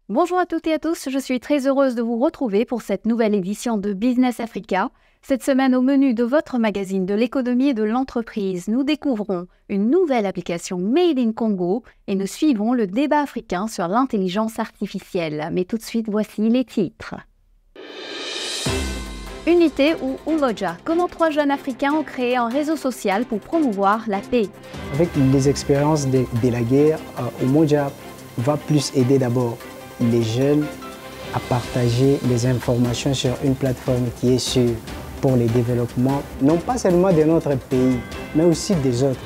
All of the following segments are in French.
Bonjour à toutes et à tous, je suis très heureuse de vous retrouver pour cette nouvelle édition de Business Africa. Cette semaine, au menu de votre magazine de l'économie et de l'entreprise, nous découvrons une nouvelle application Made in Congo et nous suivons le débat africain sur l'intelligence artificielle. Mais tout de suite, voici les titres. Unité ou Umoja, comment 3 jeunes Africains ont créé un réseau social pour promouvoir la paix. Avec les expériences de la guerre, Umoja va plus aider d'abord les jeunes à partager les informations sur une plateforme qui est sûre pour le développement, non pas seulement de notre pays, mais aussi des autres.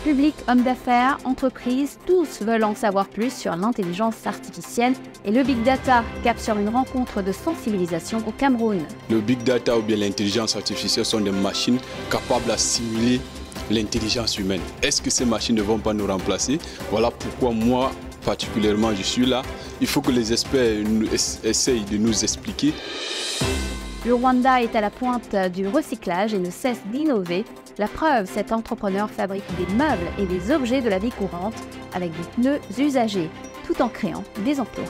Public, hommes d'affaires, entreprises, tous veulent en savoir plus sur l'intelligence artificielle et le Big Data, cap sur une rencontre de sensibilisation au Cameroun. Le Big Data ou bien l'intelligence artificielle sont des machines capables d'assimiler l'intelligence humaine. Est-ce que ces machines ne vont pas nous remplacer? Voilà pourquoi moi, particulièrement, je suis là. Il faut que les experts essayent de nous expliquer. Le Rwanda est à la pointe du recyclage et ne cesse d'innover. La preuve, cet entrepreneur fabrique des meubles et des objets de la vie courante avec des pneus usagés, tout en créant des emplois.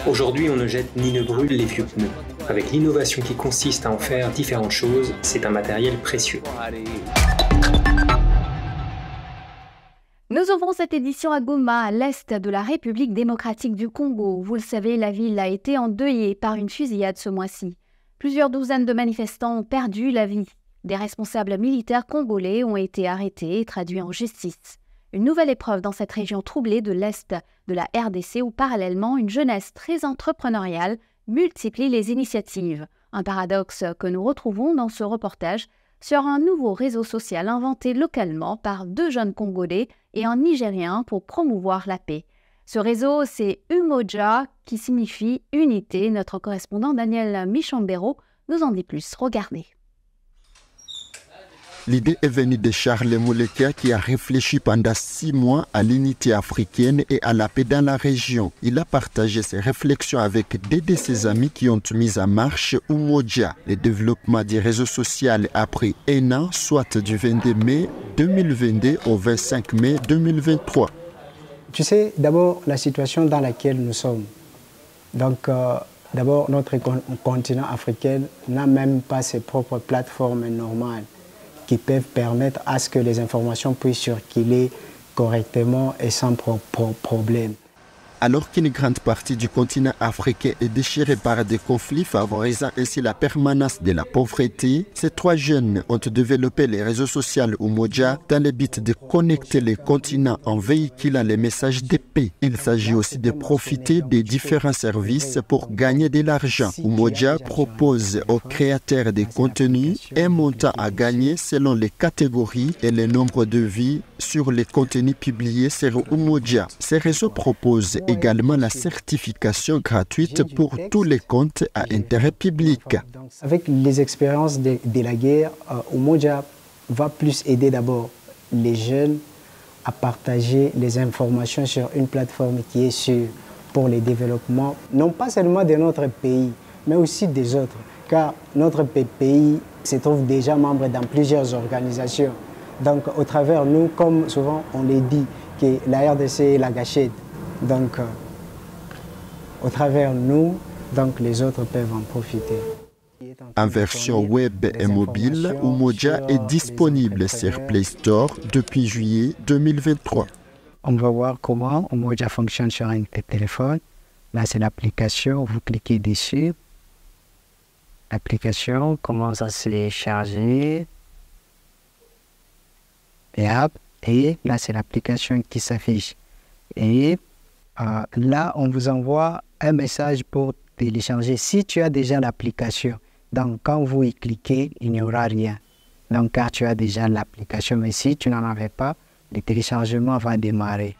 Aujourd'hui, on ne jette ni ne brûle les vieux pneus. Avec l'innovation qui consiste à en faire différentes choses, c'est un matériel précieux. Nous ouvrons cette édition à Goma, à l'est de la République démocratique du Congo. Vous le savez, la ville a été endeuillée par une fusillade ce mois-ci. Plusieurs douzaines de manifestants ont perdu la vie. Des responsables militaires congolais ont été arrêtés et traduits en justice. Une nouvelle épreuve dans cette région troublée de l'est de la RDC où parallèlement une jeunesse très entrepreneuriale multiplie les initiatives. Un paradoxe que nous retrouvons dans ce reportage sur un nouveau réseau social inventé localement par 2 jeunes Congolais et un Nigérien pour promouvoir la paix. Ce réseau, c'est Umoja, qui signifie unité. Notre correspondant Daniel Michambero nous en dit plus. Regardez. L'idée est venue de Charles Mouleka qui a réfléchi pendant 6 mois à l'unité africaine et à la paix dans la région. Il a partagé ses réflexions avec 2 de ses amis qui ont mis en marche Umoja. Le développement du réseau social a pris 1 an, soit du 22 mai 2022 au 25 mai 2023. Tu sais, d'abord, la situation dans laquelle nous sommes. Donc, d'abord, notre continent africain n'a même pas ses propres plateformes normales qui peuvent permettre à ce que les informations puissent circuler correctement et sans problème. Alors qu'une grande partie du continent africain est déchirée par des conflits favorisant ainsi la permanence de la pauvreté, ces 3 jeunes ont développé les réseaux sociaux Umoja dans le but de connecter les continents en véhiculant les messages de paix. Il s'agit aussi de profiter des différents services pour gagner de l'argent. Umoja propose aux créateurs de contenus un montant à gagner selon les catégories et le nombre de vues sur les contenus publiés sur Umoja. Ces réseaux proposent également la certification gratuite pour tous les comptes à intérêt public. Avec les expériences de la guerre, Umoja va plus aider d'abord les jeunes à partager les informations sur une plateforme qui est sûre pour le développement, non pas seulement de notre pays, mais aussi des autres. Car notre pays se trouve déjà membre dans plusieurs organisations. Donc, au travers nous, comme souvent on le dit, que la RDC est la gâchette. Donc, au travers nous, donc les autres peuvent en profiter. En version web et mobile, Umoja est disponible sur Play Store depuis juillet 2023. On va voir comment Umoja fonctionne sur un téléphone. Là, c'est l'application, vous cliquez dessus. L'application commence à se télécharger. Et là, c'est l'application qui s'affiche. Et là, on vous envoie un message pour télécharger. Si tu as déjà l'application, donc quand vous y cliquez, il n'y aura rien. Donc, car tu as déjà l'application. Mais si tu n'en avais pas, le téléchargement va démarrer.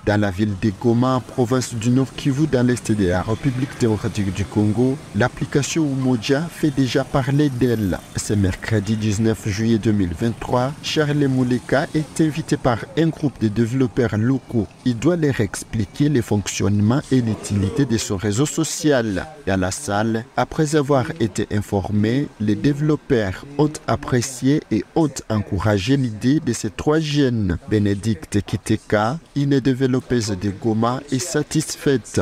Dans la ville de Goma, province du Nord Kivu, dans l'est de la République démocratique du Congo, l'application Umoja fait déjà parler d'elle. Ce mercredi 19 juillet 2023, Charles Mouleka est invité par un groupe de développeurs locaux. Il doit leur expliquer le fonctionnement et l'utilité de son réseau social. Dans la salle, après avoir été informés, les développeurs ont apprécié et ont encouragé l'idée de ces trois jeunes. Bénédicte Kiteka, une développeuse de Goma, est satisfaite.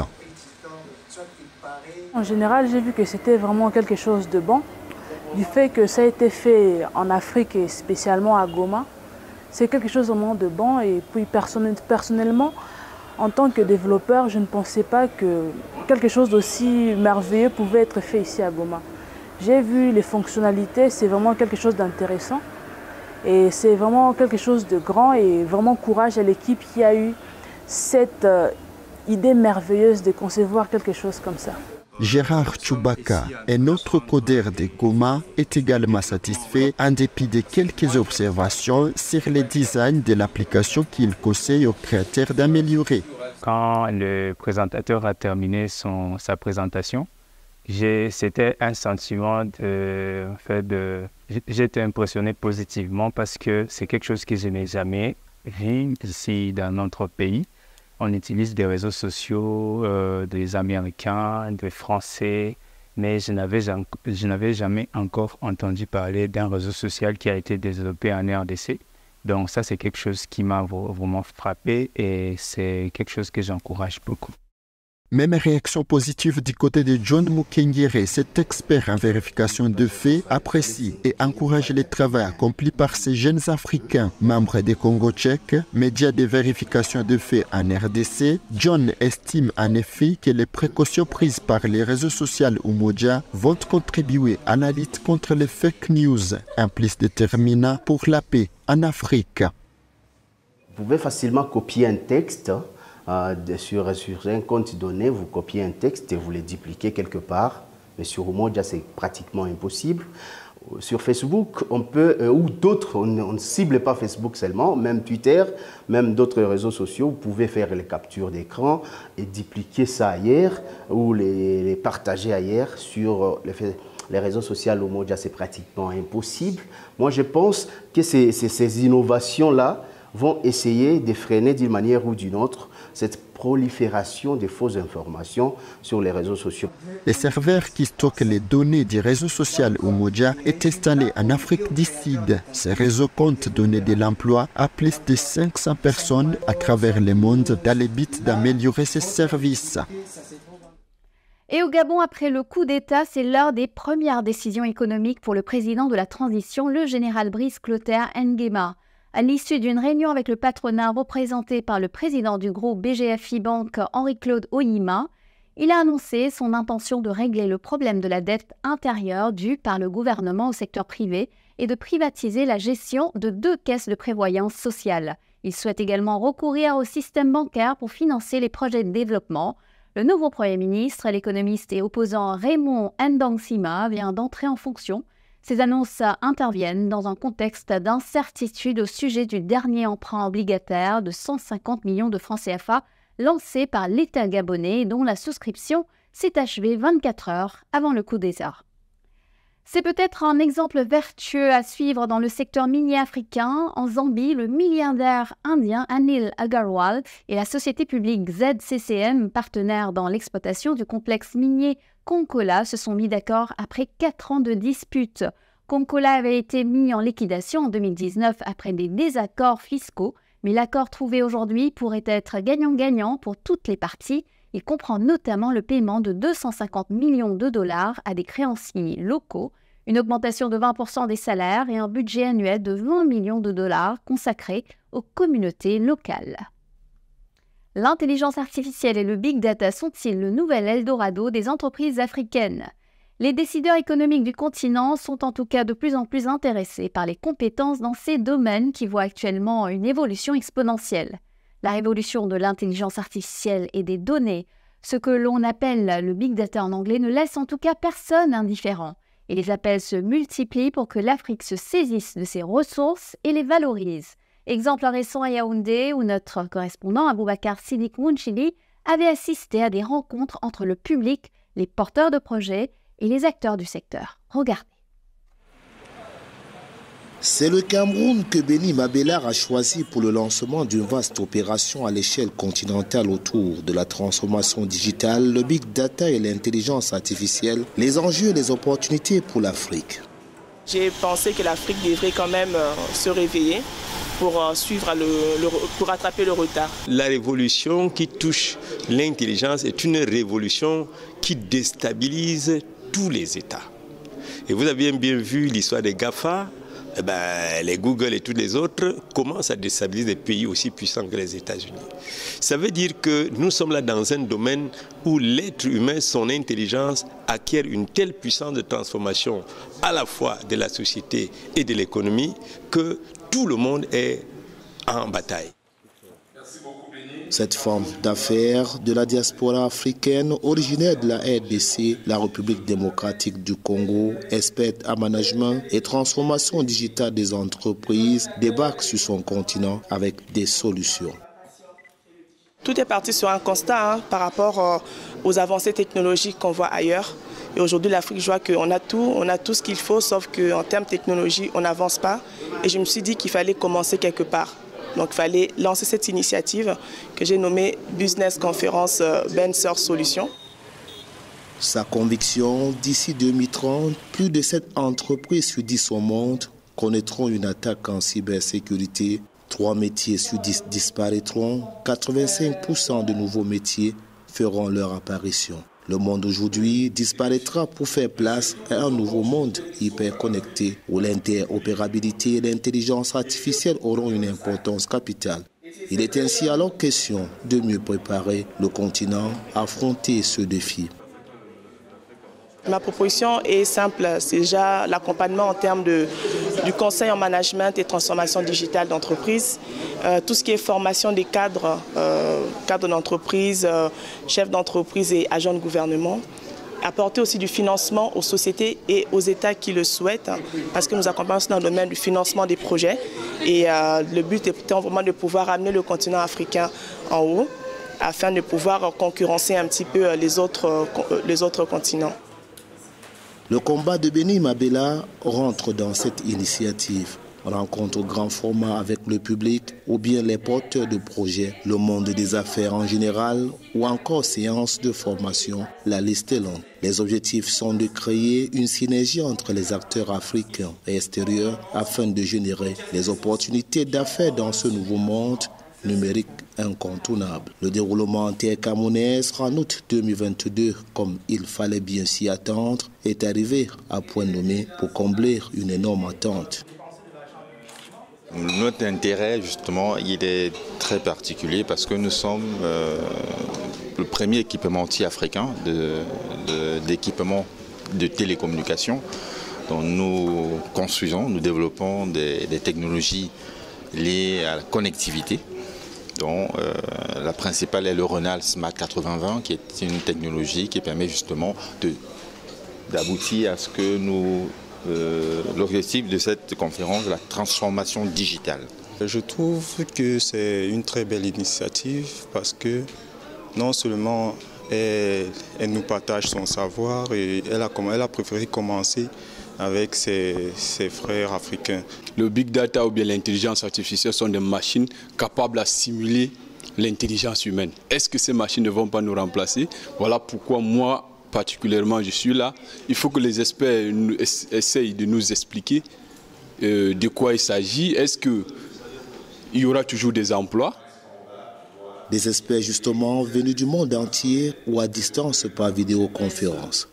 En général, j'ai vu que c'était vraiment quelque chose de bon. Du fait que ça a été fait en Afrique et spécialement à Goma, c'est quelque chose vraiment de bon. Et puis personnellement, en tant que développeur, je ne pensais pas que quelque chose d'aussi merveilleux pouvait être fait ici à Goma. J'ai vu les fonctionnalités, c'est vraiment quelque chose d'intéressant. Et c'est vraiment quelque chose de grand et vraiment courage à l'équipe qui a eu cette idée merveilleuse de concevoir quelque chose comme ça. Gérard Chubaka, un autre codeur de Goma, est également satisfait en dépit de quelques observations sur le design de l'application qu'il conseille aux créateurs d'améliorer. Quand le présentateur a terminé sa présentation, c'était un sentiment j'étais impressionné positivement parce que c'est quelque chose que je n'ai jamais vu ici dans notre pays. On utilise des réseaux sociaux, des Américains, des Français, mais je n'avais jamais encore entendu parler d'un réseau social qui a été développé en RDC. Donc ça, c'est quelque chose qui m'a vraiment frappé et c'est quelque chose que j'encourage beaucoup. Même réaction positive du côté de John Mukengere, cet expert en vérification de faits, apprécie et encourage le travail accompli par ces jeunes Africains. Membres des Congo tchèques, médias de vérification de faits en RDC, John estime en effet que les précautions prises par les réseaux sociaux Umoja vont contribuer à la lutte contre les fake news, un plus déterminant pour la paix en Afrique. Vous pouvez facilement copier un texte. Sur un compte donné, vous copiez un texte et vous le dupliquez quelque part. Mais sur Umoja, c'est pratiquement impossible. Sur Facebook, on peut, ou d'autres, on ne cible pas Facebook seulement, même Twitter, même d'autres réseaux sociaux, vous pouvez faire les captures d'écran et dupliquer ça ailleurs ou les partager ailleurs sur les réseaux sociaux. Umoja, c'est pratiquement impossible. Moi, je pense que ces innovations-là vont essayer de freiner d'une manière ou d'une autre cette prolifération de fausses informations sur les réseaux sociaux. Le serveur qui stocke les données du réseau social Umoja est installé en Afrique du Sud. Ce réseau compte donner de l'emploi à plus de 500 personnes à travers le monde dans le but d'améliorer ses services. Et au Gabon, après le coup d'État, c'est l'heure des premières décisions économiques pour le président de la transition, le général Brice Clotaire Nguema. À l'issue d'une réunion avec le patronat représenté par le président du groupe BGFI Banque, Henri-Claude Oyima, il a annoncé son intention de régler le problème de la dette intérieure due par le gouvernement au secteur privé et de privatiser la gestion de 2 caisses de prévoyance sociale. Il souhaite également recourir au système bancaire pour financer les projets de développement. Le nouveau Premier ministre, l'économiste et opposant Raymond Ndangsima, vient d'entrer en fonction. Ces annonces interviennent dans un contexte d'incertitude au sujet du dernier emprunt obligataire de 150 millions de francs CFA lancé par l'État gabonais dont la souscription s'est achevée 24 heures avant le coup d'État. C'est peut-être un exemple vertueux à suivre dans le secteur minier africain. En Zambie, le milliardaire indien Anil Agarwal et la société publique ZCCM, partenaire dans l'exploitation du complexe minier Konkola, se sont mis d'accord après 4 ans de dispute. Konkola avait été mis en liquidation en 2019 après des désaccords fiscaux, mais l'accord trouvé aujourd'hui pourrait être gagnant-gagnant pour toutes les parties. Il comprend notamment le paiement de 250 millions de dollars à des créanciers locaux, une augmentation de 20% des salaires et un budget annuel de 20 millions de dollars consacré aux communautés locales. L'intelligence artificielle et le big data sont-ils le nouvel Eldorado des entreprises africaines ? Les décideurs économiques du continent sont en tout cas de plus en plus intéressés par les compétences dans ces domaines qui voient actuellement une évolution exponentielle. La révolution de l'intelligence artificielle et des données, ce que l'on appelle le big data en anglais, ne laisse en tout cas personne indifférent. Et les appels se multiplient pour que l'Afrique se saisisse de ses ressources et les valorise. Exemple récent à Yaoundé, où notre correspondant Aboubacar Sidik Mounchili avait assisté à des rencontres entre le public, les porteurs de projets et les acteurs du secteur. Regardez. C'est le Cameroun que Béni Mabélard a choisi pour le lancement d'une vaste opération à l'échelle continentale autour de la transformation digitale, le big data et l'intelligence artificielle, les enjeux et les opportunités pour l'Afrique. J'ai pensé que l'Afrique devrait quand même se réveiller pour pour rattraper le retard. La révolution qui touche l'intelligence est une révolution qui déstabilise tous les États. Et vous avez bien vu l'histoire des GAFA. Les Google et tous les autres commencent à déstabiliser des pays aussi puissants que les États-Unis. Ça veut dire que nous sommes là dans un domaine où l'être humain, son intelligence, acquiert une telle puissance de transformation à la fois de la société et de l'économie que tout le monde est en bataille. Cette forme d'affaires de la diaspora africaine originaire de la RDC, la République démocratique du Congo, experte en management et transformation digitale des entreprises, débarque sur son continent avec des solutions. Tout est parti sur un constat par rapport aux avancées technologiques qu'on voit ailleurs. Et aujourd'hui, l'Afrique, je vois qu'on a tout ce qu'il faut, sauf qu'en termes de technologie, on n'avance pas. Et je me suis dit qu'il fallait commencer quelque part. Donc il fallait lancer cette initiative que j'ai nommée Business Conference Benser Solutions. Sa conviction, d'ici 2030, plus de 7 entreprises sur 10 au monde connaîtront une attaque en cybersécurité. 3 métiers sur 10 disparaîtront. 85% de nouveaux métiers feront leur apparition. Le monde aujourd'hui disparaîtra pour faire place à un nouveau monde hyper connecté où l'interopérabilité et l'intelligence artificielle auront une importance capitale. Il est ainsi alors question de mieux préparer le continent à affronter ce défi. Ma proposition est simple, c'est déjà l'accompagnement en termes du conseil en management et transformation digitale d'entreprise, tout ce qui est formation des cadres d'entreprise, chefs d'entreprise et agents de gouvernement, apporter aussi du financement aux sociétés et aux États qui le souhaitent, parce que nous accompagnons dans le domaine du financement des projets et le but est vraiment de pouvoir amener le continent africain en haut afin de pouvoir concurrencer un petit peu les autres continents. Le combat de Béni Mabélard rentre dans cette initiative. Rencontre au grand format avec le public ou bien les porteurs de projets, le monde des affaires en général ou encore séances de formation. La liste est longue. Les objectifs sont de créer une synergie entre les acteurs africains et extérieurs afin de générer les opportunités d'affaires dans ce nouveau monde numérique incontournable. Le déroulement intercamerounais en août 2022, comme il fallait bien s'y attendre, est arrivé à point nommé pour combler une énorme attente. Notre intérêt, justement, il est très particulier parce que nous sommes le premier équipementier africain d'équipement de télécommunications. Donc nous construisons, nous développons des technologies liées à la connectivité. Donc, la principale est le Renal Smart 8020, qui est une technologie qui permet justement d'aboutir à ce que l'objectif de cette conférence, la transformation digitale. Je trouve que c'est une très belle initiative parce que non seulement elle nous partage son savoir et elle a préféré commencer avec ses frères africains. Le big data ou bien l'intelligence artificielle sont des machines capables à simuler l'intelligence humaine. Est-ce que ces machines ne vont pas nous remplacer? Voilà pourquoi moi, particulièrement, je suis là. Il faut que les experts essayent de nous expliquer de quoi il s'agit. Est-ce qu'il y aura toujours des emplois? Des experts justement venus du monde entier ou à distance par vidéoconférence.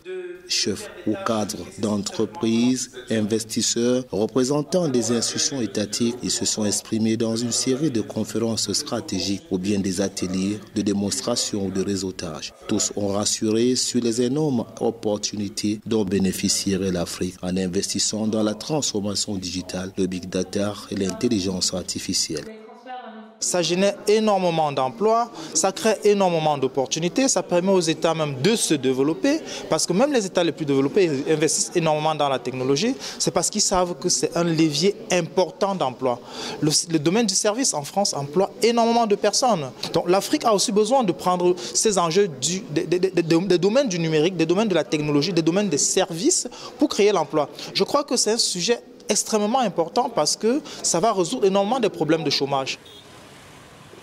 Chefs ou cadres d'entreprises, investisseurs, représentants des institutions étatiques, ils se sont exprimés dans une série de conférences stratégiques ou bien des ateliers de démonstration ou de réseautage. Tous ont rassuré sur les énormes opportunités dont bénéficierait l'Afrique en investissant dans la transformation digitale, le big data et l'intelligence artificielle. ça génère énormément d'emplois, ça crée énormément d'opportunités, ça permet aux États même de se développer, parce que même les États les plus développés investissent énormément dans la technologie, c'est parce qu'ils savent que c'est un levier important d'emploi. Le domaine du service en France emploie énormément de personnes. Donc l'Afrique a aussi besoin de prendre ces enjeux des domaines du numérique, des domaines de la technologie, des domaines des services pour créer l'emploi. Je crois que c'est un sujet extrêmement important parce que ça va résoudre énormément des problèmes de chômage.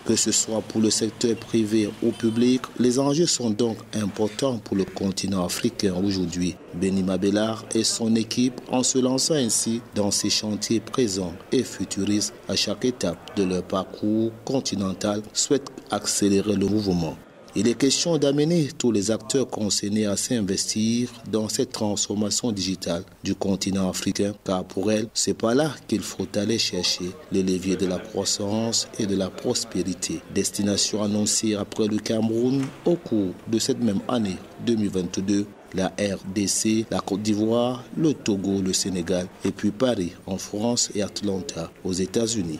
Que ce soit pour le secteur privé ou public, les enjeux sont donc importants pour le continent africain aujourd'hui. Benny Mabela et son équipe, en se lançant ainsi dans ces chantiers présents et futuristes à chaque étape de leur parcours continental, souhaitent accélérer le mouvement. Il est question d'amener tous les acteurs concernés à s'investir dans cette transformation digitale du continent africain, car pour elle, c'est par là qu'il faut aller chercher les leviers de la croissance et de la prospérité. Destination annoncée après le Cameroun au cours de cette même année 2022. La RDC, la Côte d'Ivoire, le Togo, le Sénégal et puis Paris en France et Atlanta aux États-Unis.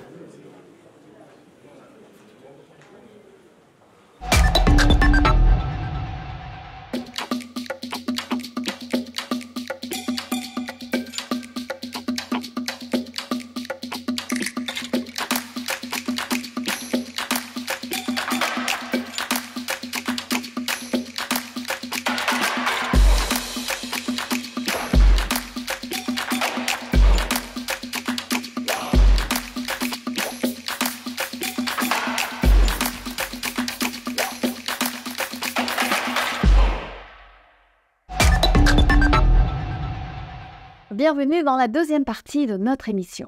Bienvenue dans la deuxième partie de notre émission.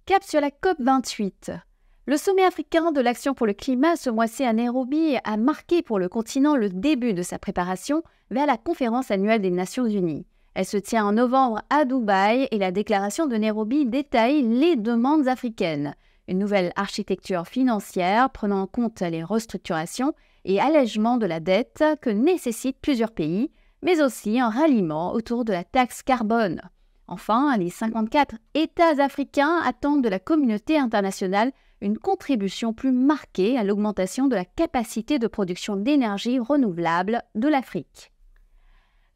Cap sur la COP28. Le sommet africain de l'action pour le climat ce mois-ci à Nairobi a marqué pour le continent le début de sa préparation vers la conférence annuelle des Nations Unies. Elle se tient en novembre à Dubaï et la déclaration de Nairobi détaille les demandes africaines. Une nouvelle architecture financière prenant en compte les restructurations et allègements de la dette que nécessitent plusieurs pays, mais aussi un ralliement autour de la taxe carbone. Enfin, les 54 États africains attendent de la communauté internationale une contribution plus marquée à l'augmentation de la capacité de production d'énergie renouvelable de l'Afrique.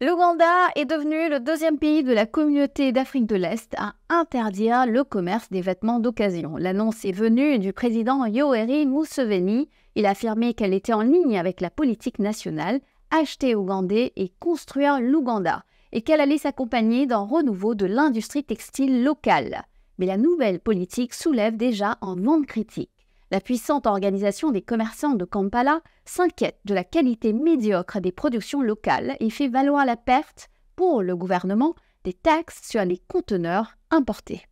L'Ouganda est devenu le deuxième pays de la communauté d'Afrique de l'Est à interdire le commerce des vêtements d'occasion. L'annonce est venue du président Yoweri Museveni. Il a affirmé qu'elle était en ligne avec la politique nationale, acheter ougandais et construire l'Ouganda, et qu'elle allait s'accompagner d'un renouveau de l'industrie textile locale. Mais la nouvelle politique soulève déjà un vent de critique. La puissante organisation des commerçants de Kampala s'inquiète de la qualité médiocre des productions locales et fait valoir la perte, pour le gouvernement, des taxes sur les conteneurs importés.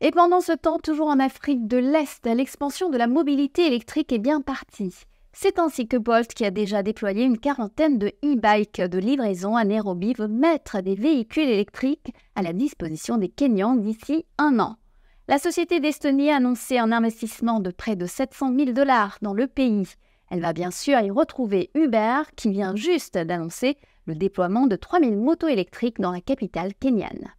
Et pendant ce temps, toujours en Afrique de l'Est, l'expansion de la mobilité électrique est bien partie. C'est ainsi que Bolt, qui a déjà déployé une quarantaine de e-bikes de livraison à Nairobi, veut mettre des véhicules électriques à la disposition des Kenyans d'ici 1 an. La société d'Estonie a annoncé un investissement de près de 700 000 $ dans le pays. Elle va bien sûr y retrouver Uber, qui vient juste d'annoncer le déploiement de 3000 motos électriques dans la capitale kenyane.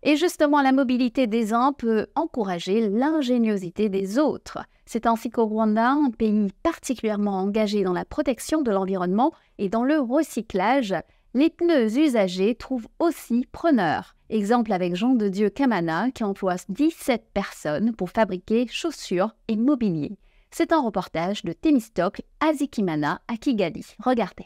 Et justement, la mobilité des uns peut encourager l'ingéniosité des autres. C'est ainsi qu'au Rwanda, un pays particulièrement engagé dans la protection de l'environnement et dans le recyclage, les pneus usagés trouvent aussi preneurs. Exemple avec Jean de Dieu Kamana qui emploie 17 personnes pour fabriquer chaussures et mobilier. C'est un reportage de Temistocle Azikimana à Kigali. Regardez.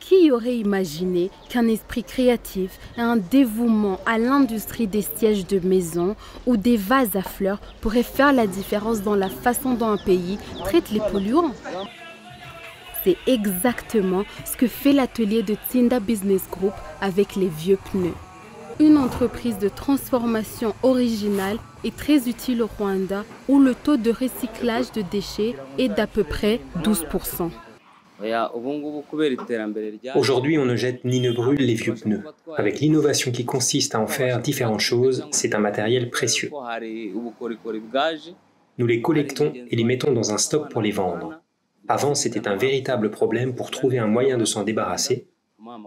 Qui aurait imaginé qu'un esprit créatif et un dévouement à l'industrie des sièges de maison ou des vases à fleurs pourraient faire la différence dans la façon dont un pays traite les polluants? C'est exactement ce que fait l'atelier de Tsinda Business Group avec les vieux pneus. Une entreprise de transformation originale et très utile au Rwanda où le taux de recyclage de déchets est d'à peu près 12%. Aujourd'hui, on ne jette ni ne brûle les vieux pneus. Avec l'innovation qui consiste à en faire différentes choses, c'est un matériel précieux. Nous les collectons et les mettons dans un stock pour les vendre. Avant, c'était un véritable problème pour trouver un moyen de s'en débarrasser,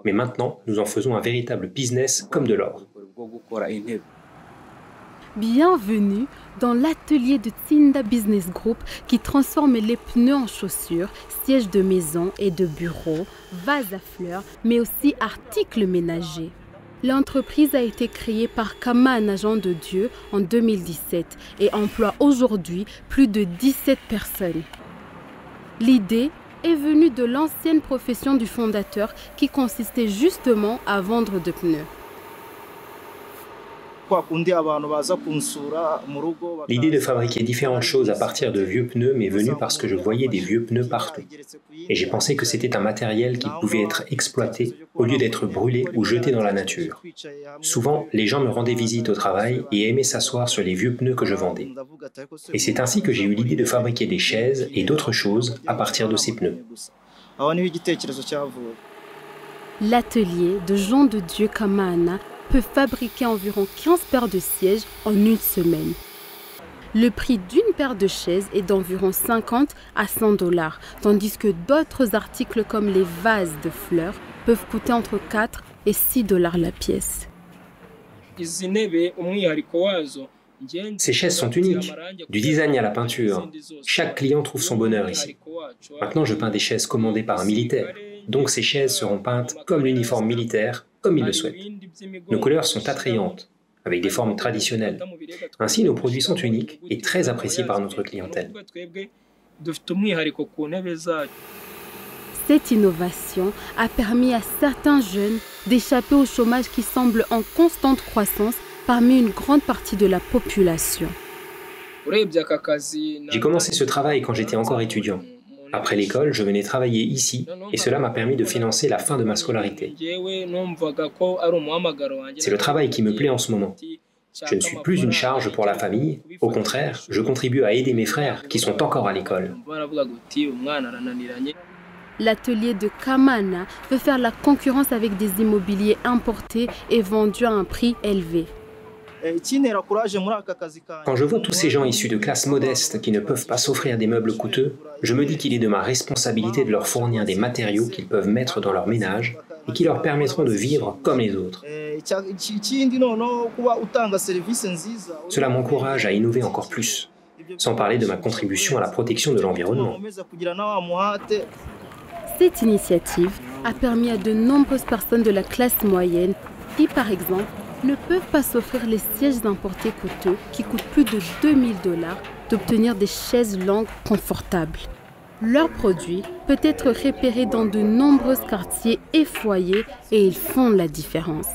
mais maintenant, nous en faisons un véritable business comme de l'or. Bienvenue dans l'atelier de Tsinda Business Group qui transforme les pneus en chaussures, sièges de maison et de bureau, vases à fleurs, mais aussi articles ménagers. L'entreprise a été créée par Kama, un agent de Dieu, en 2017 et emploie aujourd'hui plus de 17 personnes. L'idée est venue de l'ancienne profession du fondateur qui consistait justement à vendre de pneus. L'idée de fabriquer différentes choses à partir de vieux pneus m'est venue parce que je voyais des vieux pneus partout. Et j'ai pensé que c'était un matériel qui pouvait être exploité au lieu d'être brûlé ou jeté dans la nature. Souvent, les gens me rendaient visite au travail et aimaient s'asseoir sur les vieux pneus que je vendais. Et c'est ainsi que j'ai eu l'idée de fabriquer des chaises et d'autres choses à partir de ces pneus. L'atelier de Jean de Dieu Kamana peut fabriquer environ 15 paires de sièges en une semaine. Le prix d'une paire de chaises est d'environ 50 à 100 $, tandis que d'autres articles comme les vases de fleurs peuvent coûter entre 4 et 6 $ la pièce. Ces chaises sont uniques, du design à la peinture. Chaque client trouve son bonheur ici. Maintenant, je peins des chaises commandées par un militaire, donc ces chaises seront peintes comme l'uniforme militaire, comme il le souhaite. Nos couleurs sont attrayantes, avec des formes traditionnelles. Ainsi, nos produits sont uniques et très appréciés par notre clientèle. Cette innovation a permis à certains jeunes d'échapper au chômage qui semble en constante croissance parmi une grande partie de la population. J'ai commencé ce travail quand j'étais encore étudiant. Après l'école, je venais travailler ici et cela m'a permis de financer la fin de ma scolarité. C'est le travail qui me plaît en ce moment. Je ne suis plus une charge pour la famille. Au contraire, je contribue à aider mes frères qui sont encore à l'école. L'atelier de Kamana veut faire la concurrence avec des immobiliers importés et vendus à un prix élevé. Quand je vois tous ces gens issus de classes modestes qui ne peuvent pas s'offrir des meubles coûteux, je me dis qu'il est de ma responsabilité de leur fournir des matériaux qu'ils peuvent mettre dans leur ménage et qui leur permettront de vivre comme les autres. Cela m'encourage à innover encore plus, sans parler de ma contribution à la protection de l'environnement. Cette initiative a permis à de nombreuses personnes de la classe moyenne qui, par exemple, ne peuvent pas s'offrir les sièges importés coûteux qui coûtent plus de 2000 $, d'obtenir des chaises longues confortables. Leur produit peut être repéré dans de nombreux quartiers et foyers et ils font la différence.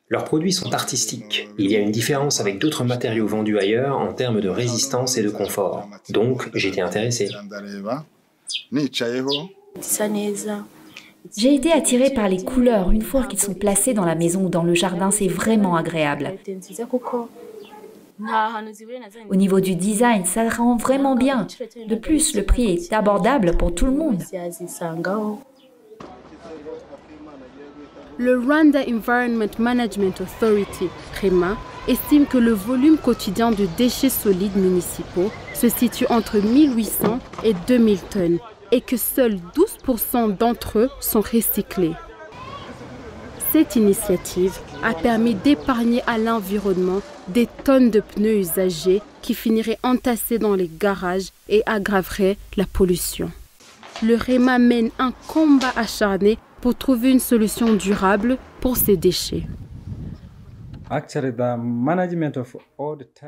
Leurs produits sont artistiques. Il y a une différence avec d'autres matériaux vendus ailleurs en termes de résistance et de confort. Donc, j'étais intéressé. J'ai été attirée par les couleurs une fois qu'ils sont placés dans la maison ou dans le jardin, c'est vraiment agréable. Au niveau du design, ça rend vraiment bien. De plus, le prix est abordable pour tout le monde. Le Rwanda Environment Management Authority, REMA, estime que le volume quotidien de déchets solides municipaux se situe entre 1800 et 2000 tonnes et que seuls 12% d'entre eux sont recyclés. Cette initiative a permis d'épargner à l'environnement des tonnes de pneus usagés qui finiraient entassés dans les garages et aggraveraient la pollution. Le REMA mène un combat acharné pour trouver une solution durable pour ces déchets. La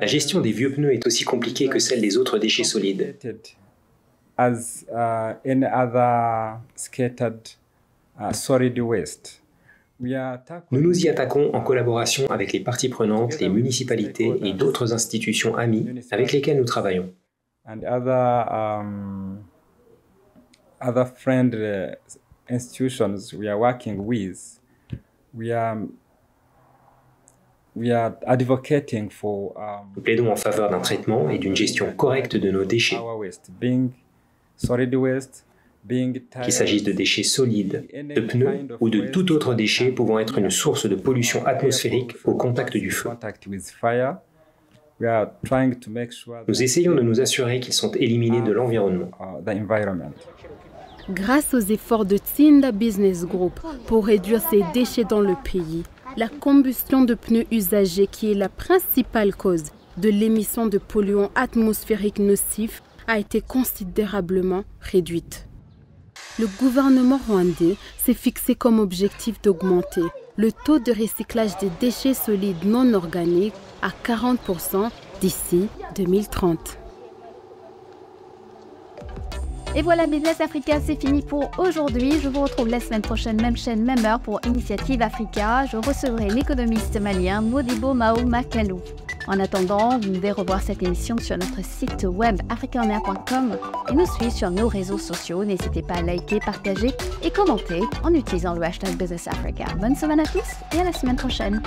gestion des vieux pneus est aussi compliquée que celle des autres déchets solides. Nous nous y attaquons en collaboration avec les parties prenantes, les municipalités et d'autres institutions amies avec lesquelles nous travaillons. Nous plaidons en faveur d'un traitement et d'une gestion correcte de nos déchets, qu'il s'agisse de déchets solides, de pneus ou de tout autre déchet pouvant être une source de pollution atmosphérique au contact du feu. Nous essayons de nous assurer qu'ils sont éliminés de l'environnement. Grâce aux efforts de Tsinda Business Group pour réduire ces déchets dans le pays, la combustion de pneus usagés, qui est la principale cause de l'émission de polluants atmosphériques nocifs, a été considérablement réduite. Le gouvernement rwandais s'est fixé comme objectif d'augmenter le taux de recyclage des déchets solides non organiques à 40% d'ici 2030. Et voilà, Business Africa, c'est fini pour aujourd'hui. Je vous retrouve la semaine prochaine, même chaîne, même heure pour Initiative Africa. Je recevrai l'économiste malien Modibo Mao Makalou. En attendant, vous pouvez revoir cette émission sur notre site web africaonair.com et nous suivre sur nos réseaux sociaux. N'hésitez pas à liker, partager et commenter en utilisant le hashtag Business Africa. Bonne semaine à tous et à la semaine prochaine.